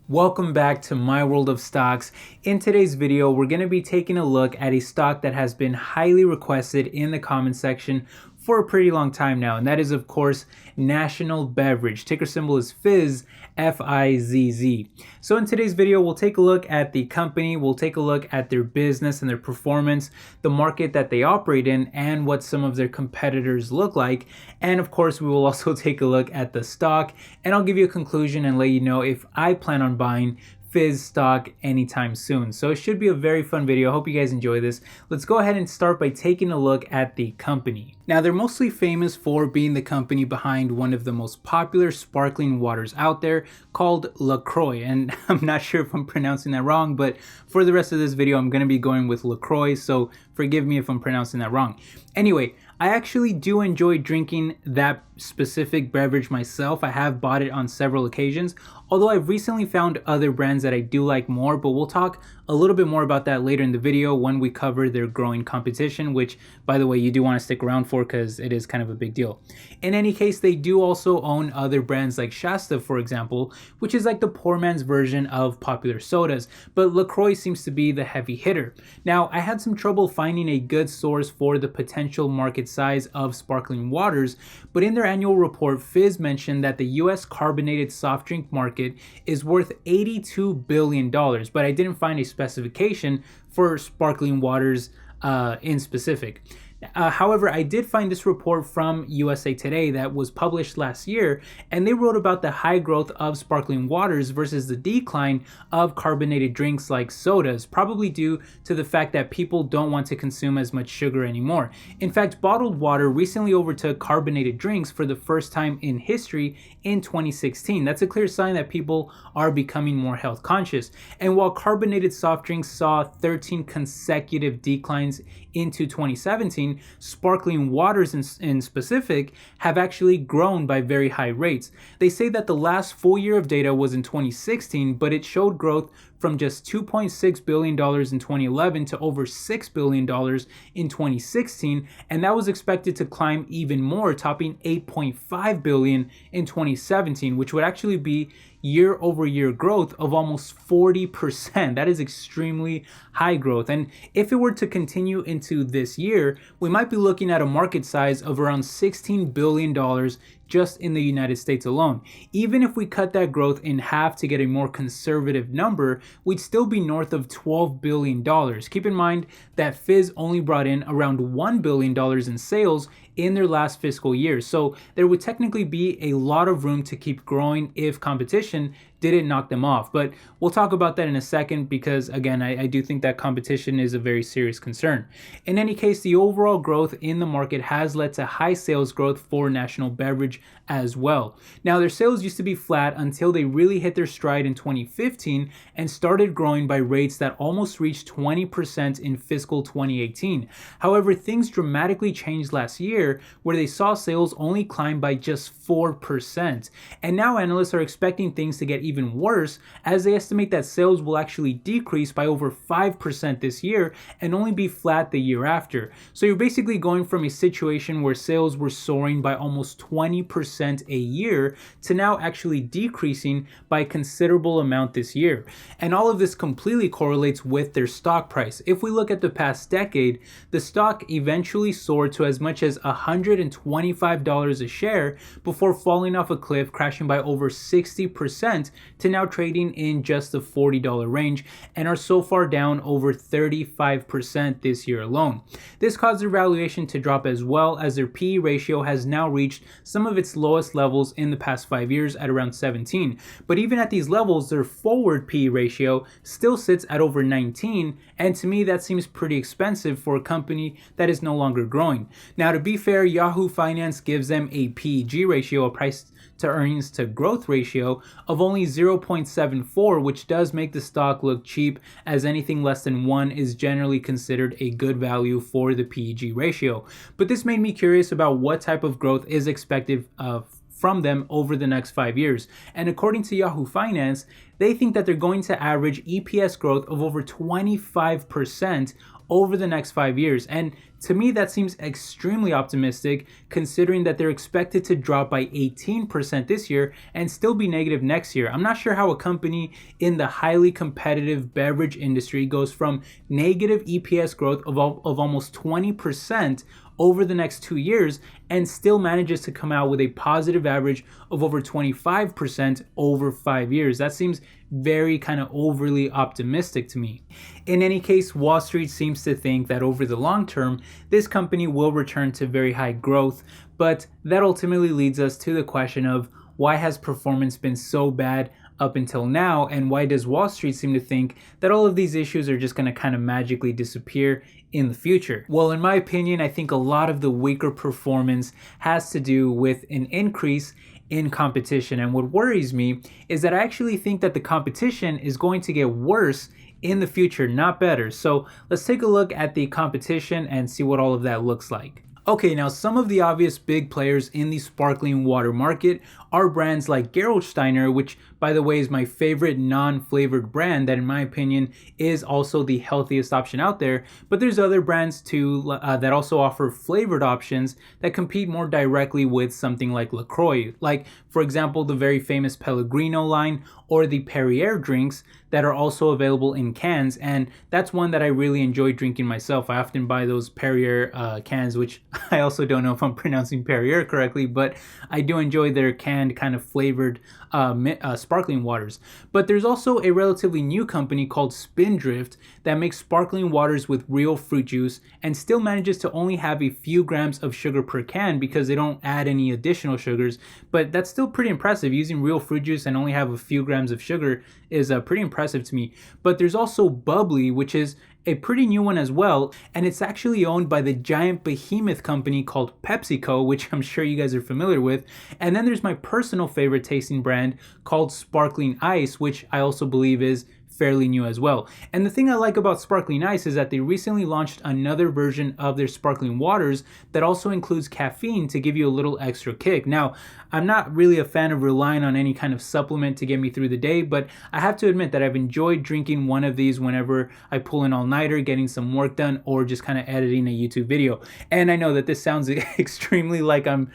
Welcome back to my world of stocks. In today's video, we're going to be taking a look at a stock that has been highly requested in the comment section for a pretty long time now, and that is of course National Beverage. Ticker symbol is Fizz, F-I-Z-Z. So in today's video, we'll take a look at the company, we'll take a look at their business and their performance, the market that they operate in, and what some of their competitors look like. And of course, we will also take a look at the stock, and I'll give you a conclusion and let you know if I plan on buying Fizz stock anytime soon. So it should be a very fun video. I hope you guys enjoy this. Let's go ahead and start by taking a look at the company. Now, they're mostly famous for being the company behind one of the most popular sparkling waters out there called LaCroix. And I'm not sure if I'm pronouncing that wrong, but for the rest of this video, I'm going to be going with LaCroix. So forgive me if I'm pronouncing that wrong. Anyway, I actually do enjoy drinking that specific beverage myself. I have bought it on several occasions, although I've recently found other brands that I do like more, but we'll talk a little bit more about that later in the video when we cover their growing competition, which, by the way, you do want to stick around for because it is kind of a big deal. In any case, they do also own other brands like Shasta, for example, which is like the poor man's version of popular sodas, but LaCroix seems to be the heavy hitter. Now, I had some trouble finding a good source for the potential market size of sparkling waters, but in their annual report, Fizz mentioned that the US carbonated soft drink market is worth $82 billion, but I didn't find a specification for sparkling waters in specific. However, I did find this report from USA Today that was published last year, and they wrote about the high growth of sparkling waters versus the decline of carbonated drinks like sodas, probably due to the fact that people don't want to consume as much sugar anymore. In fact, bottled water recently overtook carbonated drinks for the first time in history in 2016. That's a clear sign that people are becoming more health conscious. And while carbonated soft drinks saw 13 consecutive declines into 2017, sparkling waters in specific have actually grown by very high rates. They say that the last full year of data was in 2016, but it showed growth from just $2.6 billion in 2011 to over $6 billion in 2016, and that was expected to climb even more, topping $8.5 billion in 2017, which would actually be year-over-year growth of almost 40%. That is extremely high growth, and if it were to continue into this year, we might be looking at a market size of around $16 billion just in the United States alone. Even if we cut that growth in half to get a more conservative number, we'd still be north of $12 billion. Keep in mind that Fizz only brought in around $1 billion in sales in their last fiscal year, so there would technically be a lot of room to keep growing if competition didn't knock them off. But we'll talk about that in a second because, again, I do think that competition is a very serious concern. In any case, the overall growth in the market has led to high sales growth for National Beverage as well. Now, their sales used to be flat until they really hit their stride in 2015 and started growing by rates that almost reached 20% in fiscal 2018. However, things dramatically changed last year where they saw sales only climb by just 4%. And now analysts are expecting things to get even worse as they estimate that sales will actually decrease by over 5% this year and only be flat the year after. So you're basically going from a situation where sales were soaring by almost 20% a year to now actually decreasing by a considerable amount this year. And all of this completely correlates with their stock price. If we look at the past decade, the stock eventually soared to as much as $125 a share before falling off a cliff, crashing by over 60% to now trading in just the $40 range and are so far down over 35% this year alone. This caused their valuation to drop as well, as their PE ratio has now reached some of its lowest levels in the past 5 years at around 17. But even at these levels, their forward PE ratio still sits at over 19, and to me that seems pretty expensive for a company that is no longer growing. Now, to be fair, Yahoo Finance gives them a PEG ratio, a price to earnings to growth ratio, of only 0.74, which does make the stock look cheap, as anything less than 1 is generally considered a good value for the PEG ratio. But this made me curious about what type of growth is expected from them over the next 5 years. And according to Yahoo Finance, they think that they're going to average EPS growth of over 25% over the next 5 years. And to me, that seems extremely optimistic considering that they're expected to drop by 18% this year and still be negative next year. I'm not sure how a company in the highly competitive beverage industry goes from negative EPS growth of almost 20% over the next 2 years and still manages to come out with a positive average of over 25% over 5 years. That seems very kind of overly optimistic to me. In any case, Wall Street seems to think that over the long term, this company will return to very high growth, but that ultimately leads us to the question of why has performance been so bad up until now, and why does Wall Street seem to think that all of these issues are just going to kind of magically disappear in the future? Well, in my opinion, I think a lot of the weaker performance has to do with an increase in competition. And what worries me is that I actually think that the competition is going to get worse in the future, not better. So let's take a look at the competition and see what all of that looks like. Okay, now some of the obvious big players in the sparkling water market are brands like Gerolsteiner, which by the way is my favorite non-flavored brand that in my opinion is also the healthiest option out there. But there's other brands too that also offer flavored options that compete more directly with something like LaCroix. Like for example, the very famous Pellegrino line or the Perrier drinks that are also available in cans, and that's one that I really enjoy drinking myself. I often buy those Perrier cans, which I also don't know if I'm pronouncing Perrier correctly, but I do enjoy their canned kind of flavored sparkling waters. But there's also a relatively new company called Spindrift that makes sparkling waters with real fruit juice and still manages to only have a few grams of sugar per can because they don't add any additional sugars. But that's still pretty impressive. Using real fruit juice and only have a few grams of sugar is pretty impressive to me. But there's also Bubbly, which is a pretty new one as well, and it's actually owned by the giant behemoth company called PepsiCo, which I'm sure you guys are familiar with. And then there's my personal favorite tasting brand called Sparkling Ice, which I also believe is fairly new as well. And the thing I like about Sparkling Ice is that they recently launched another version of their sparkling waters that also includes caffeine to give you a little extra kick. Now, I'm not really a fan of relying on any kind of supplement to get me through the day, but I have to admit that I've enjoyed drinking one of these whenever I pull an all-nighter, getting some work done, or just kind of editing a YouTube video. And I know that this sounds extremely like I'm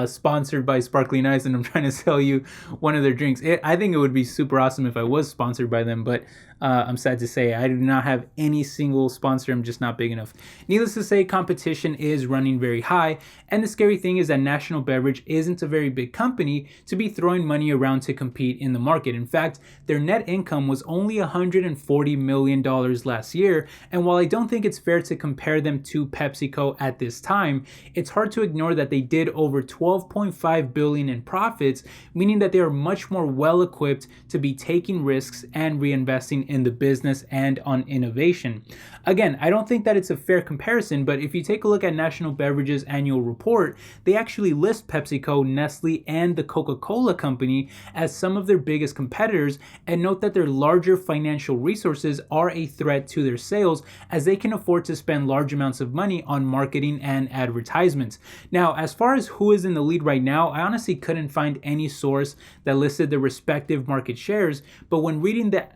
sponsored by Sparkling Ice and I'm trying to sell you one of their drinks. I think it would be super awesome if I was sponsored by them, but I'm sad to say I do not have any single sponsor. I'm just not big enough. Needless to say, competition is running very high, and the scary thing is that National Beverage isn't a very big company to be throwing money around to compete in the market. In fact, their net income was only $140 million last year, and while I don't think it's fair to compare them to PepsiCo at this time, it's hard to ignore that they did over $12.5 billion in profits, meaning that they are much more well equipped to be taking risks and reinvesting in the business and on innovation. Again, I don't think that it's a fair comparison, but if you take a look at National Beverage's annual report, they actually list PepsiCo, Nestle, and the Coca-Cola Company as some of their biggest competitors, and note that their larger financial resources are a threat to their sales as they can afford to spend large amounts of money on marketing and advertisements. Now, as far as who is in the lead right now, I honestly couldn't find any source that listed the respective market shares, but when reading that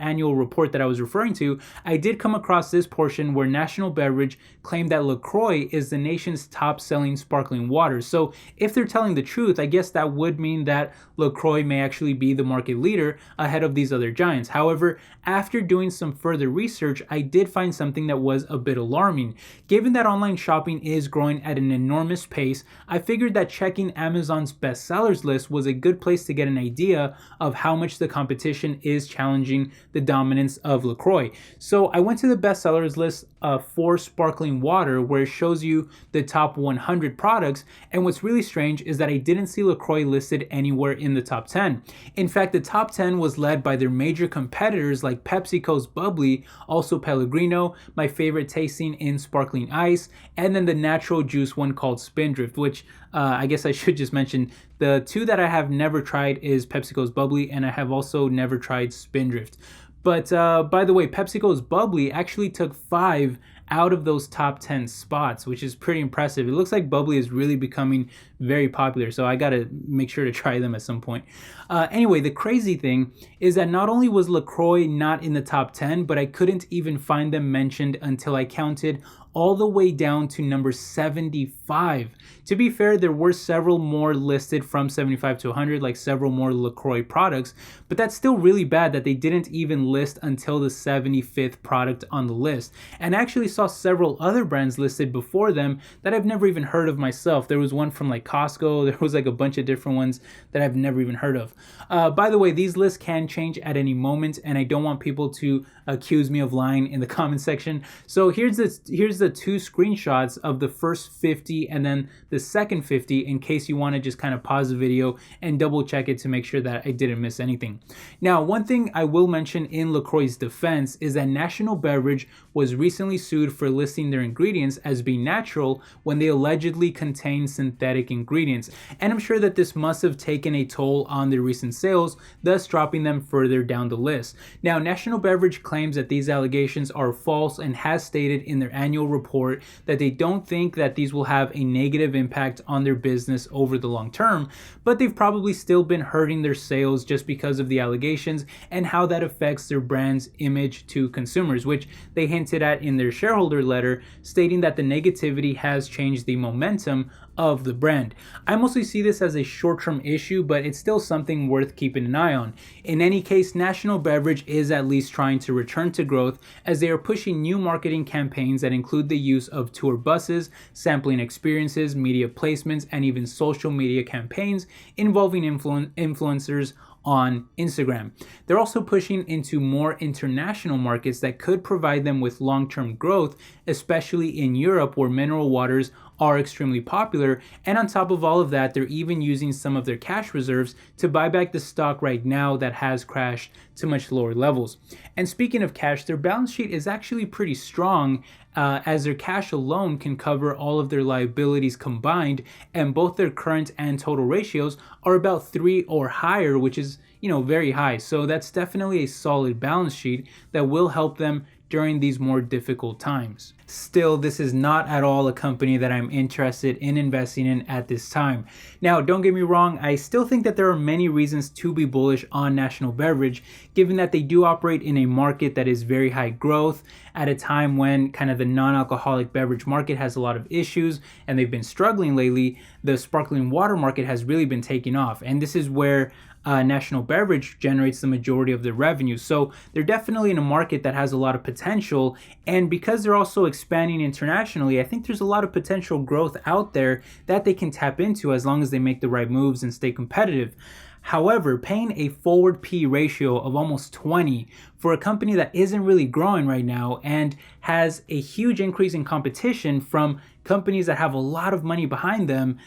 annual report that I was referring to, I did come across this portion where National Beverage claimed that LaCroix is the nation's top-selling sparkling water. So if they're telling the truth, I guess that would mean that LaCroix may actually be the market leader ahead of these other giants. However, after doing some further research, I did find something that was a bit alarming. Given that online shopping is growing at an enormous pace, I figured that checking Amazon's bestsellers list was a good place to get an idea of how much the competition is challenging the dominance of LaCroix. So I went to the bestsellers list for sparkling water, where it shows you the top 100 products, and what's really strange is that I didn't see LaCroix listed anywhere in the top 10. In fact, the top 10 was led by their major competitors like PepsiCo's Bubbly, also Pellegrino, my favorite tasting in Sparkling Ice, and then the natural juice one called Spindrift, which I guess I should just mention the two that I have never tried is PepsiCo's Bubbly, and I have also never tried Spindrift. But by the way, PepsiCo's Bubbly actually took 5 out of those top 10 spots, which is pretty impressive. It looks like Bubbly is really becoming very popular. So I gotta make sure to try them at some point. Anyway, the crazy thing is that not only was LaCroix not in the top 10, but I couldn't even find them mentioned until I counted all the way down to number 75. To be fair, there were several more listed from 75 to 100, like several more LaCroix products, but that's still really bad that they didn't even list until the 75th product on the list. And I actually saw several other brands listed before them that I've never even heard of myself. There was one from like Costco, there was like a bunch of different ones that I've never even heard of. By the way, these lists can change at any moment, and I don't want people to accuse me of lying in the comment section. So here's the two screenshots of the first 50 and then the second 50 in case you want to just kind of pause the video and double check it to make sure that I didn't miss anything. Now, one thing I will mention in LaCroix's defense is that National Beverage was recently sued for listing their ingredients as being natural when they allegedly contain synthetic ingredients. And I'm sure that this must have taken a toll on their recent sales, thus dropping them further down the list. Now, National Beverage claims that these allegations are false and has stated in their annual report that they don't think that these will have a negative impact on their business over the long term, but they've probably still been hurting their sales just because of the allegations and how that affects their brand's image to consumers, which they hinted at in their shareholder letter, stating that the negativity has changed the momentum of the brand. I mostly see this as a short-term issue, but it's still something worth keeping an eye on. In any case, National Beverage is at least trying to return to growth as they are pushing new marketing campaigns that include the use of tour buses, sampling experiences, media placements, and even social media campaigns involving influencers on Instagram. They're also pushing into more international markets that could provide them with long-term growth, especially in Europe where mineral waters are extremely popular. And on top of all of that, they're even using some of their cash reserves to buy back the stock right now that has crashed to much lower levels. And speaking of cash, their balance sheet is actually pretty strong, as their cash alone can cover all of their liabilities combined, and both their current and total ratios are about 3 or higher, which is, very high. So that's definitely a solid balance sheet that will help them during these more difficult times. Still, this is not at all a company that I'm interested in investing in at this time. Now, don't get me wrong, I still think that there are many reasons to be bullish on National Beverage, given that they do operate in a market that is very high growth at a time when kind of the non-alcoholic beverage market has a lot of issues and they've been struggling lately. The sparkling water market has really been taking off, and this is where National Beverage generates the majority of their revenue. So they're definitely in a market that has a lot of potential, and because they're also expanding internationally, I think there's a lot of potential growth out there that they can tap into as long as they make the right moves and stay competitive. However, paying a forward P ratio of almost 20 for a company that isn't really growing right now and has a huge increase in competition from companies that have a lot of money behind them,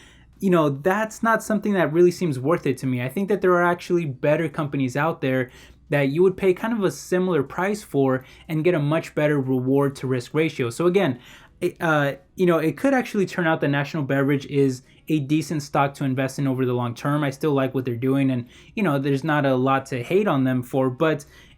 that's not something that really seems worth it to me. I think that there are actually better companies out there that you would pay kind of a similar price for and get a much better reward to risk ratio. So again, it could actually turn out that National Beverage is a decent stock to invest in over the long term. I still like what they're doing, and there's not a lot to hate on them for,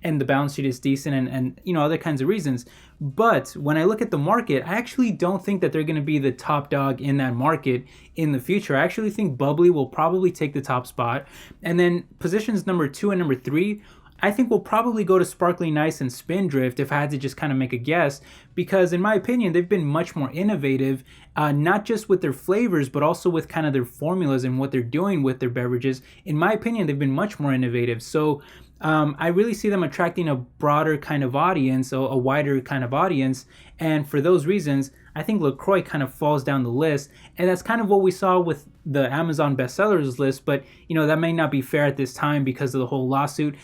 and the balance sheet is decent and other kinds of reasons. But when I look at the market, I actually don't think that they're going to be the top dog in that market in the future. I actually think Bubbly will probably take the top spot, and then positions number 2 and number 3 I think will probably go to Sparkling Ice and Spindrift if I had to just kind of make a guess, because in my opinion, they've been much more innovative, not just with their flavors, but also with kind of their formulas and what they're doing with their beverages. In my opinion, they've been much more innovative. So I really see them attracting a broader kind of audience, a wider kind of audience. And for those reasons, I think LaCroix kind of falls down the list. And that's kind of what we saw with the Amazon bestsellers list. But, that may not be fair at this time because of the whole lawsuit.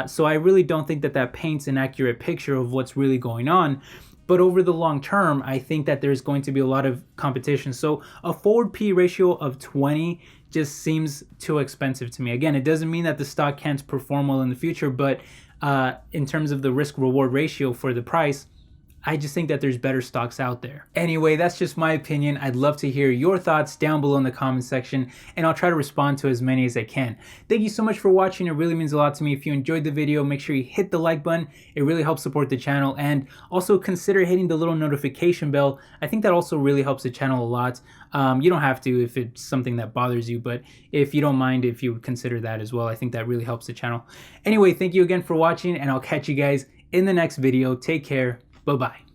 So I really don't think that paints an accurate picture of what's really going on. But over the long term, I think that there's going to be a lot of competition. So a forward P ratio of 20 just seems too expensive to me. Again, it doesn't mean that the stock can't perform well in the future, but in terms of the risk reward ratio for the price, I just think that there's better stocks out there. Anyway, that's just my opinion. I'd love to hear your thoughts down below in the comment section, and I'll try to respond to as many as I can. Thank you so much for watching. It really means a lot to me. If you enjoyed the video, make sure you hit the like button. It really helps support the channel, and also consider hitting the little notification bell. I think that also really helps the channel a lot. You don't have to if it's something that bothers you, but if you don't mind, if you would consider that as well, I think that really helps the channel. Anyway, thank you again for watching, and I'll catch you guys in the next video. Take care. Bye-bye.